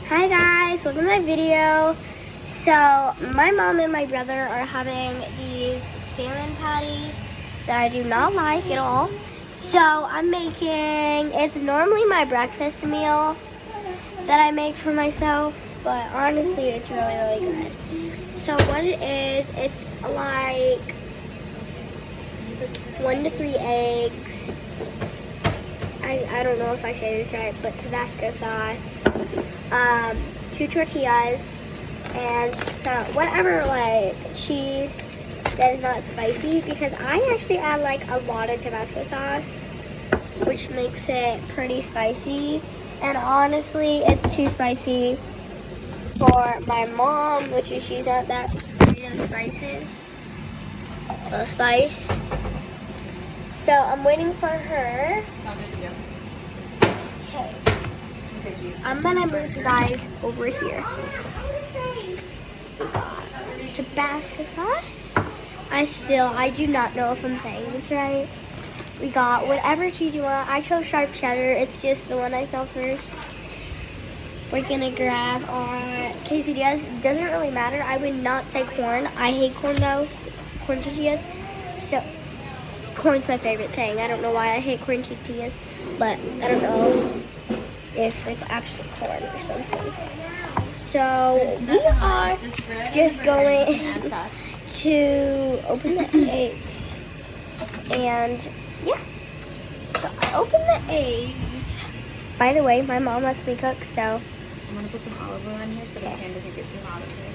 Hi guys, welcome to my video. So my mom and my brother are having these salmon patties that I do not like at all. So I'm making, it's normally my breakfast meal that I make for myself, but honestly it's really, really good. So what it is, it's like 1 to 3 eggs. I don't know if I say this right, but Tabasco sauce, 2 tortillas, and some whatever like cheese that is not spicy, because I actually add like a lot of Tabasco sauce, which makes it pretty spicy. And honestly, it's too spicy for my mom, which is she's not that afraid of spices. The spice. So I'm waiting for her. Okay. I'm gonna move you guys over here. We got Tabasco sauce. I do not know if I'm saying this right. We got whatever cheese you want. I chose sharp cheddar. It's just the one I saw first. We're gonna grab our quesadillas. Doesn't really matter. I would not say corn. I hate corn though. Corn tortillas. So corn's my favorite thing. I don't know why I hate corn tortillas, but I don't know if it's actually corn or something. So we are just going to open the eggs. And yeah, so I opened the eggs. By the way, my mom lets me cook, so. I'm gonna put some olive oil in here so the pan doesn't get too hot. Okay.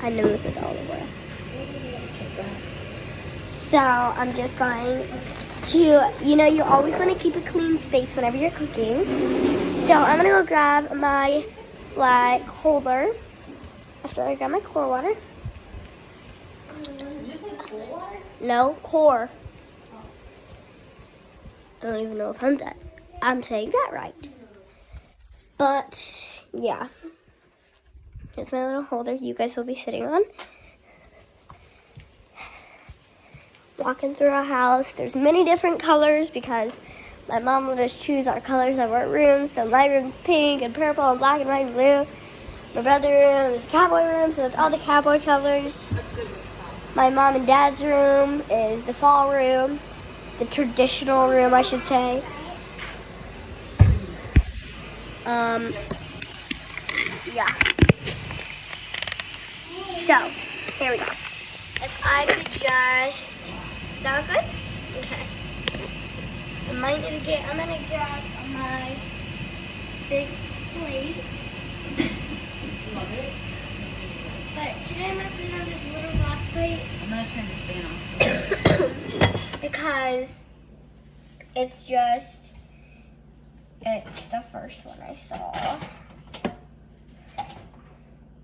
I never put the olive oil. Okay, go ahead. So I'm just going to, you always want to keep a clean space whenever you're cooking. So I'm gonna go grab my holder after I grab my core water. Did you say cool water? No, core. I don't even know if I'm saying that right. But yeah. Here's my little holder you guys will be sitting on. Walking through our house. There's many different colors because my mom let us choose our colors of our rooms. So my room's pink and purple and black and white and blue. My brother's room is cowboy room, so it's all the cowboy colors. My mom and dad's room is the fall room. The traditional room, I should say. Yeah. So, here we go. If I could just, is that good? Okay. I'm gonna grab my big plate. Love it. But today I'm gonna put it on this little glass plate. I'm gonna turn this fan off. Because it's the first one I saw.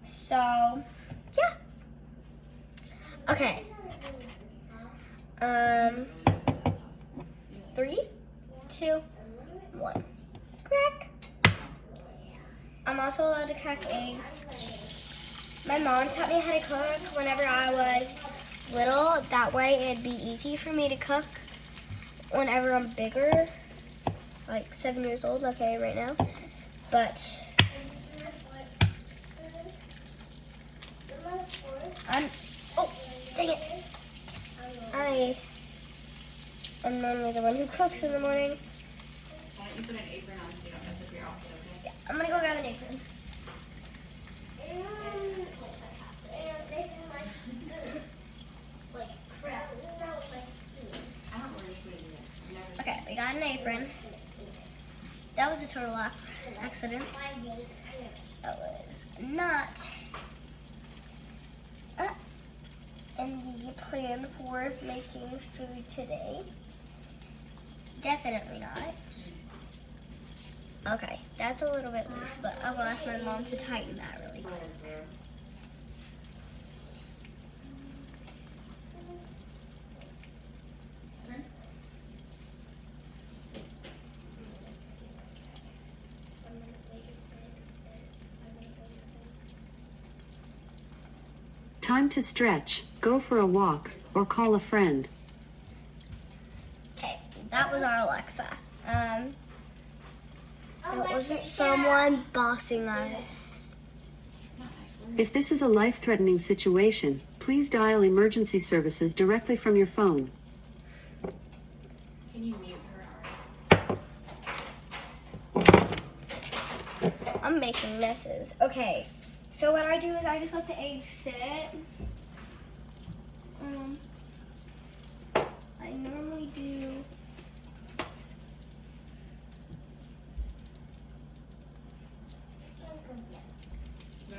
So, yeah. Okay. 3, 2, 1. Crack. I'm also allowed to crack eggs. My mom taught me how to cook whenever I was little. That way it'd be easy for me to cook whenever I'm bigger. Like 7 years old, okay, right now. But oh, dang it. I am normally the one who cooks in the morning. You put an apron on so you don't mess up your outfit, okay? Yeah, I'm gonna go grab an apron. Okay, we got an apron. That was a total accident. That was not in the plan for making food today. Definitely not. Okay, that's a little bit loose, but I will ask my mom to tighten that really quick. Time to stretch, go for a walk, or call a friend. Okay, that was our Alexa. It wasn't someone bossing us. If this is a life-threatening situation, please dial emergency services directly from your phone. Can you mute her? I'm making messes. Okay, so what I do is I just let the eggs sit. I normally do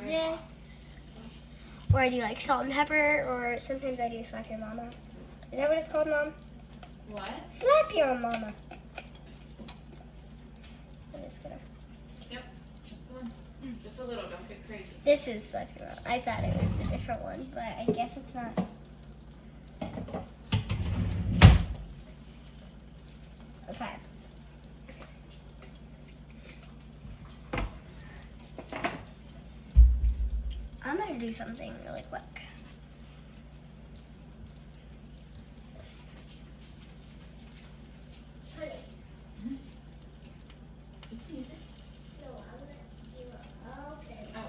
this, or I do like salt and pepper, or sometimes I do slap your mama. Is that what it's called, Mom? What? Slap your mama. I'm just gonna. Yep. Just the one. Just a little. Don't get crazy. This is slap your mama. I thought it was a different one, but I guess it's not. Okay. I'm gonna do something really quick. You can use it. No, I'm gonna do it. Okay. Oh,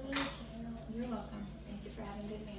okay. You're welcome. Thank you for having good manners.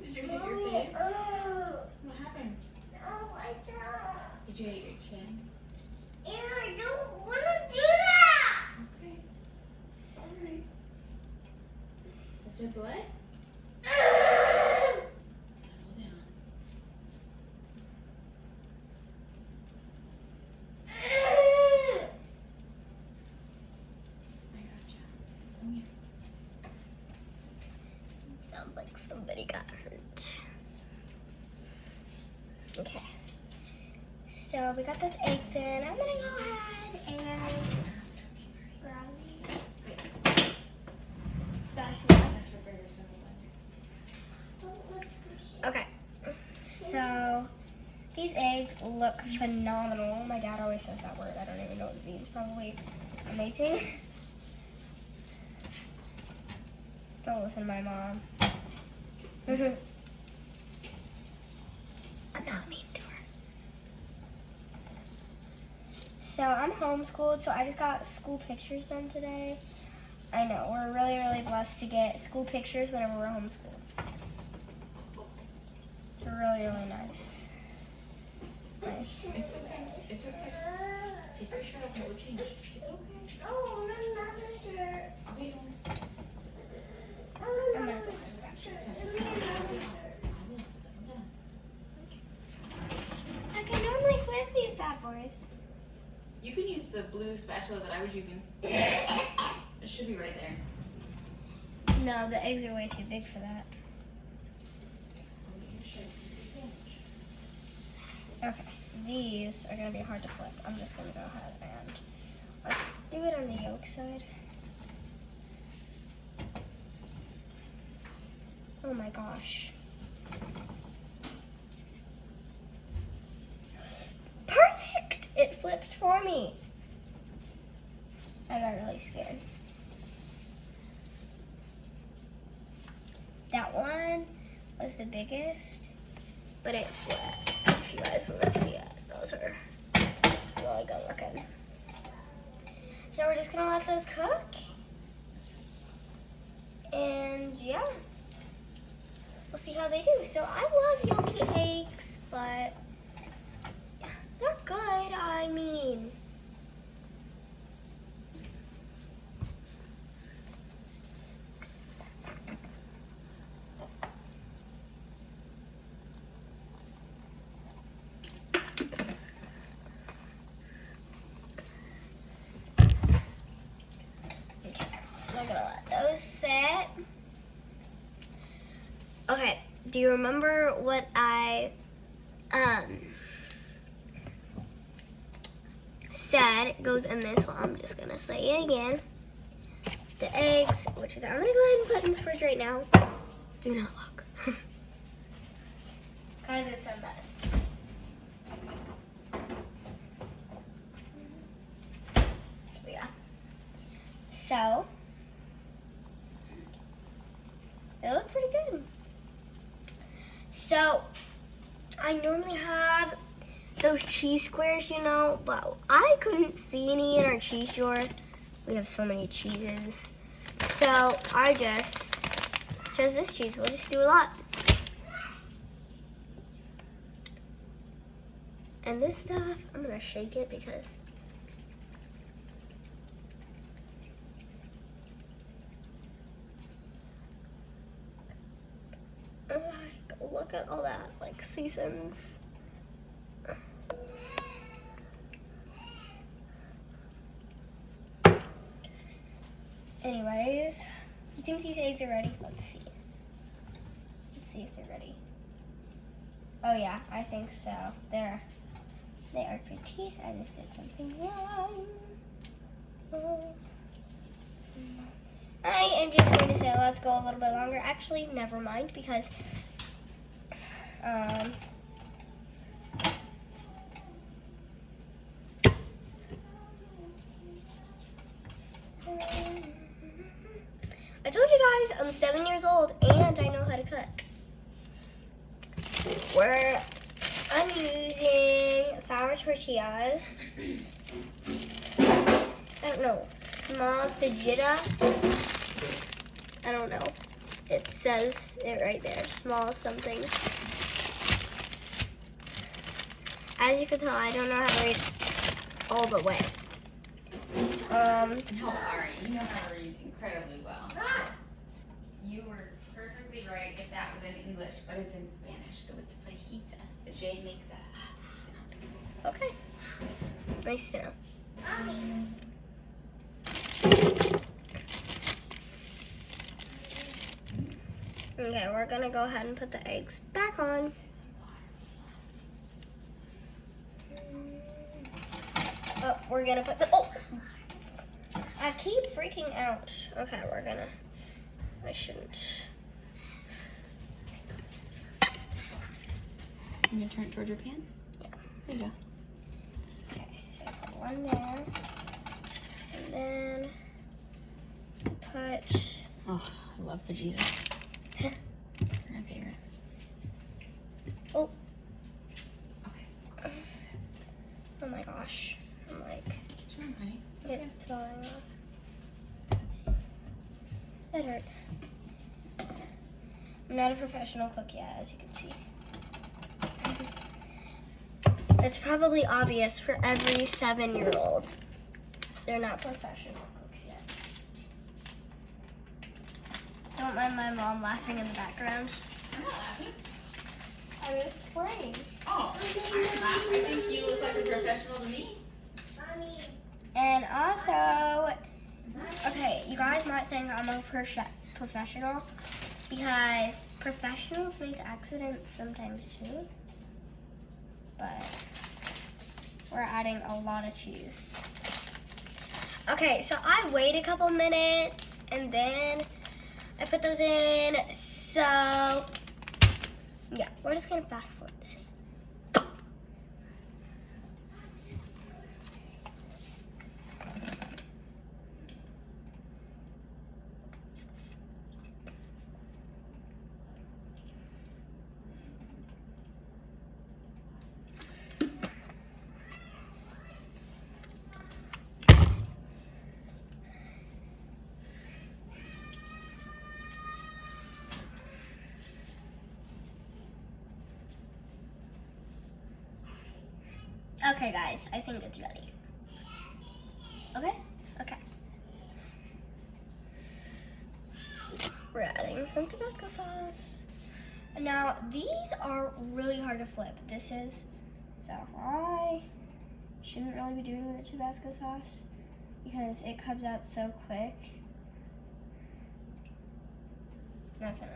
Did you hit your face? What happened? Did you hit your chin? I don't want to do that. Okay. Sorry. Is there blood? Settle down. I gotcha. Come here. Sounds like somebody got hurt. Okay. So we got those eggs in. I'm gonna go ahead and grab these. Okay. So these eggs look phenomenal. My dad always says that word. I don't even know what it means. Probably amazing. Don't listen to my mom. I'm not mean to her. So I'm homeschooled, so I just got school pictures done today. I know, we're really, really blessed to get school pictures whenever we're homeschooled. It's really, really nice. Nice. It's okay. It's okay. Take your shirt off and we'll change. It's okay. Oh, another shirt. Okay. I'm gonna put that shirt. I can normally flip these bad boys. You can use the blue spatula that I was using. It should be right there. No, the eggs are way too big for that. Okay, these are gonna be hard to flip. I'm just gonna go ahead and let's do it on the yolk side. Oh my gosh. Perfect! It flipped for me. I got really scared. That one was the biggest, but it flipped. If you guys want to see it, those are really really good looking. So we're just gonna let those cook. And yeah, we'll see how they do. So I love yolky eggs, but they're good, I mean. I'm gonna let those sit. Okay, do you remember what I said goes in this? Well, I'm just gonna say it again. The eggs, which is I'm gonna go ahead and put in the fridge right now. Do not look. Because it's a mess. Yeah. So, they look pretty good. So, I normally have those cheese squares, you know, but I couldn't see any in our cheese drawer. We have so many cheeses. So, I just chose this cheese. We'll just do a lot. And this stuff, I'm gonna shake it because look at all that, like, seasons. Anyways, you think these eggs are ready? Let's see. Let's see if they're ready. Oh yeah, I think so. They are pretty, so I just did something wrong. I am just going to say let's go a little bit longer. Actually, never mind, because I told you guys I'm 7 years old and I know how to cook. I'm using flour tortillas. I don't know, small fajita. I don't know. It says it right there, small something. As you can tell, I don't know how to read all the way. No, Ari, you know how to read incredibly well. You were perfectly right if that was in English, but it's in Spanish, so it's fajita. The J makes a sound. Okay. Nice to know. Okay, we're gonna go ahead and put the eggs back on. Oh, we're gonna put the, I keep freaking out. Okay, I shouldn't. You gonna turn it towards your pan? Yeah. There you go. Okay, so put one there. And then put, Oh, I love fajitas. They're my favorite. oh Okay. my gosh. I'm like, Sure, honey. It's okay. it's falling off. That hurt. I'm not a professional cook yet, as you can see. That's probably obvious for every 7-year-old. They're not professional cooks yet. Don't mind my mom laughing in the background. I'm not laughing. I was playing. Oh, I'm not. I think you look like a professional to me. And also, okay, you guys might think I'm a professional because professionals make accidents sometimes too. But we're adding a lot of cheese. Okay, so I wait a couple minutes and then I put those in. So yeah, we're just gonna fast forward this. Okay, guys, I think it's ready. Okay? Okay. We're adding some Tabasco sauce. Now, these are really hard to flip. This is, so I shouldn't really be doing the Tabasco sauce because it comes out so quick. That's enough.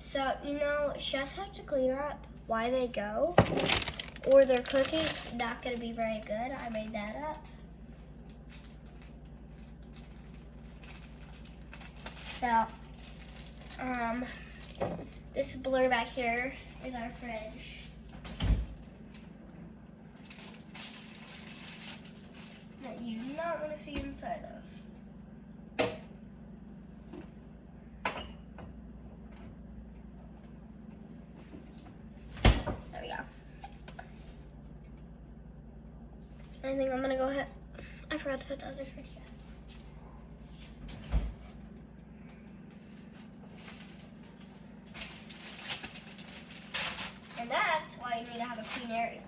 So, you know, chefs have to clean up why they go, or their cooking's not gonna be very good. I made that up. So, this blur back here is our fridge. That you do not want to see inside of. There we go. I think I'm gonna go ahead. I forgot to put the other fridge yet. And that's why you need to have a clean area.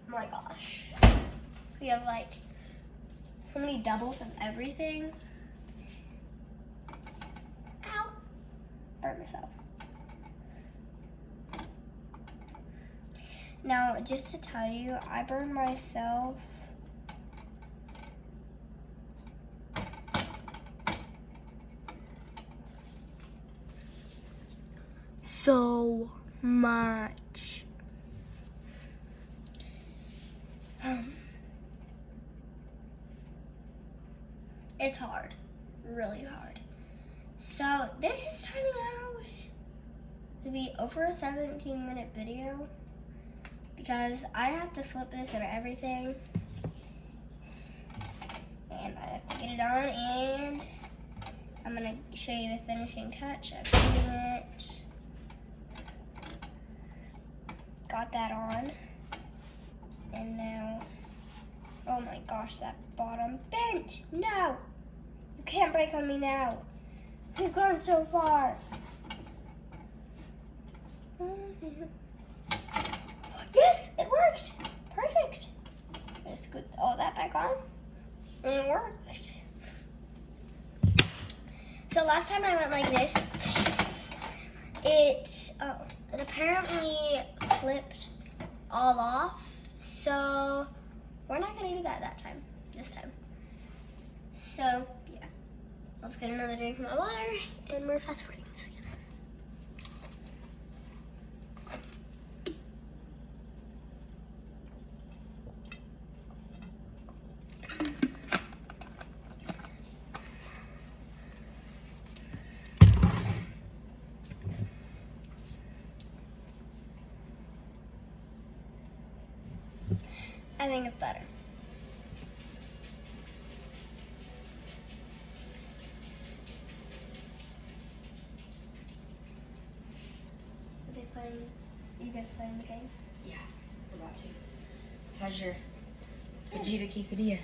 Oh my gosh. We have like so many doubles of everything. Ow. Burn myself. Now, just to tell you, I burned myself so much. It's hard, really hard. So this is turning out to be over a 17-minute video because I have to flip this and everything. And I have to get it on, and I'm gonna show you the finishing touch of doing it. Got that on. And now, oh my gosh, that bottom bent. No, you can't break on me now. You've gone so far. Yes, it worked. Perfect. I just scoot all that back on. And it worked. So last time I went like this, it apparently flipped all off. So we're not gonna do that time, this time. So yeah, let's get another drink of my water, and we're fast forwarding this again. I think it's better. Are they playing? Are you guys playing the game? Yeah, we're about to. How's your fajita quesadilla?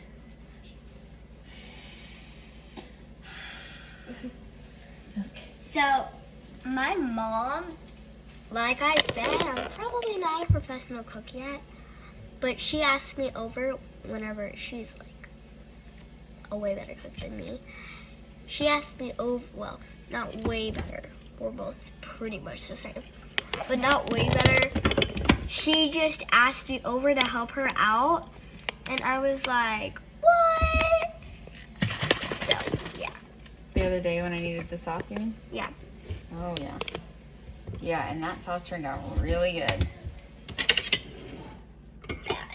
Smells good. So, my mom, like I said, I'm probably not a professional cook yet, but she asks me over whenever she's like a way better cook than me. She asked me over, well, not way better. We're both pretty much the same, but not way better. She just asked me over to help her out, and I was like, what? So, yeah. The other day when I needed the sauce, you mean? Yeah. Oh, yeah. Yeah, and that sauce turned out really good.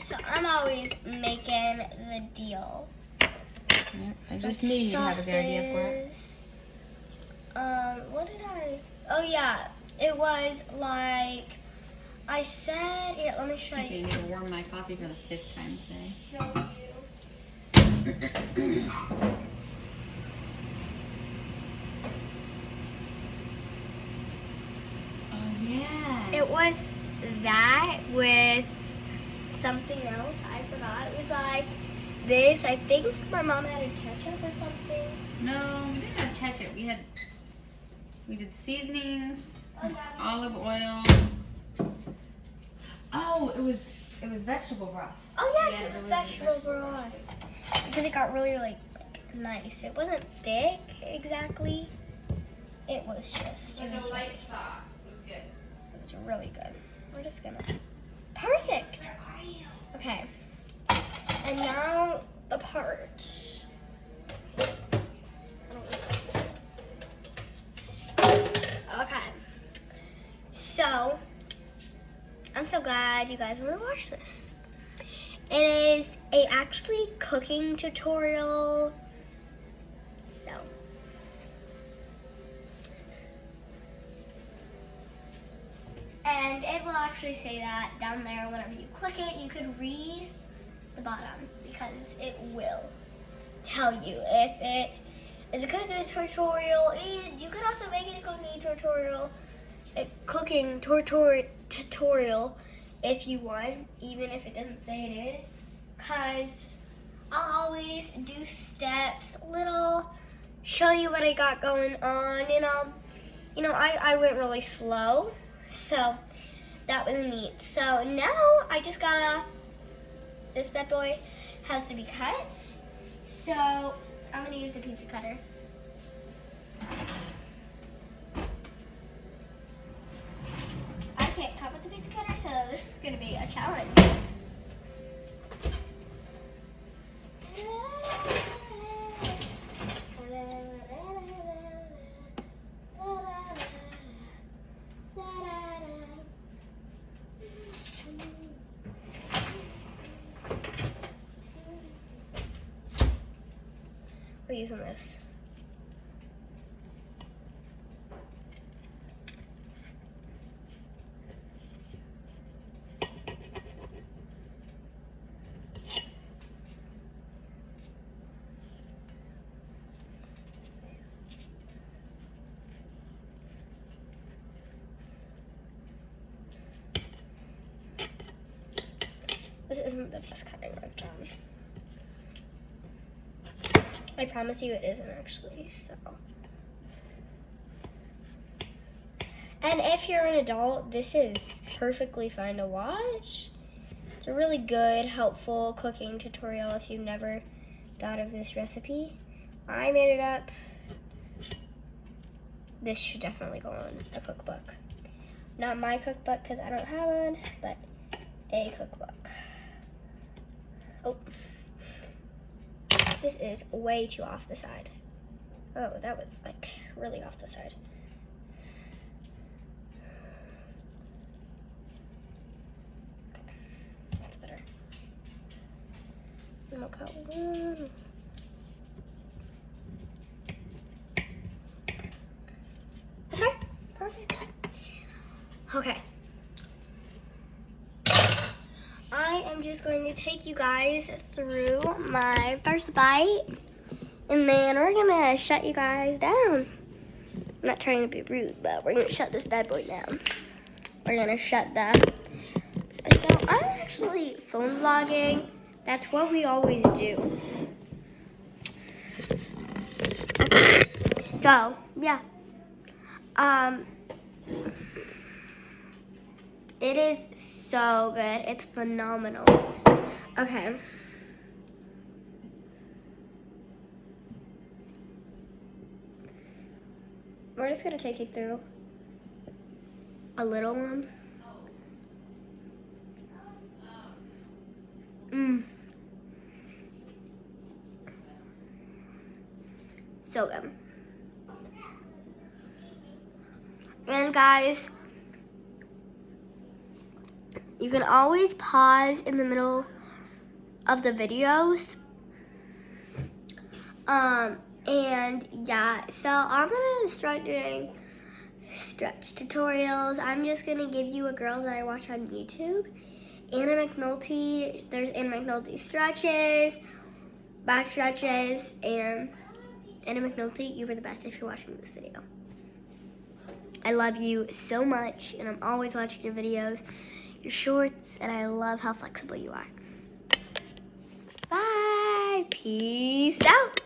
So I'm always making the deal. Yep, I just knew you'd have a good idea for it. What did I? Oh yeah, it was like I said. Yeah, let me show Okay, you. you need to warm my coffee for the 5th time today. Show you. Oh yeah. It was that with something else. I forgot. It was like this. I think my mom added ketchup or something. No, we didn't have ketchup. We did seasonings, some olive oil. Oh, it was vegetable broth. Oh yes, it was vegetable broth. Because it got really like nice. It wasn't thick exactly. It was just. Like a light sauce. It was good. It was really good. We're just gonna. Perfect. Okay. And now the part. Okay. So, I'm so glad you guys want to watch this. It is a actually cooking tutorial. So. And it will actually say that down there whenever you click it. You could read the bottom because it will tell you if it is a cooking tutorial, and you could also make it a cooking tutorial if you want, even if it doesn't say it is, because I'll always do steps, show you what I got going on, and I went really slow, so that was neat. So now I just this bad boy has to be cut, so I'm gonna use the pizza cutter. I can't cut with the pizza cutter, so this is gonna be a challenge. We're using this. This isn't the best cutting I've done. I promise you it isn't actually, so. And if you're an adult, this is perfectly fine to watch. It's a really good, helpful cooking tutorial if you've never thought of this recipe. I made it up. This should definitely go on a cookbook. Not my cookbook because I don't have one, but a cookbook. Oh. This is way too off the side. Oh, that was like really off the side. Okay, that's better. And we'll cut one. Okay, perfect. Okay. I am just going to take you guys through my first bite, and then we're gonna shut you guys down. I'm not trying to be rude, but we're gonna shut this bad boy down. We're gonna shut So I'm actually phone vlogging. That's what we always do. So, yeah. It is so good. It's phenomenal. Okay. We're just gonna take you through a little one. So good. And guys, you can always pause in the middle of the videos. And yeah, so I'm gonna start doing stretch tutorials. I'm just gonna give you a girl that I watch on YouTube. Anna McNulty, there's Anna McNulty stretches, back stretches, and Anna McNulty, you were the best if you're watching this video. I love you so much, and I'm always watching your videos, your shorts, and I love how flexible you are. Bye! Peace out.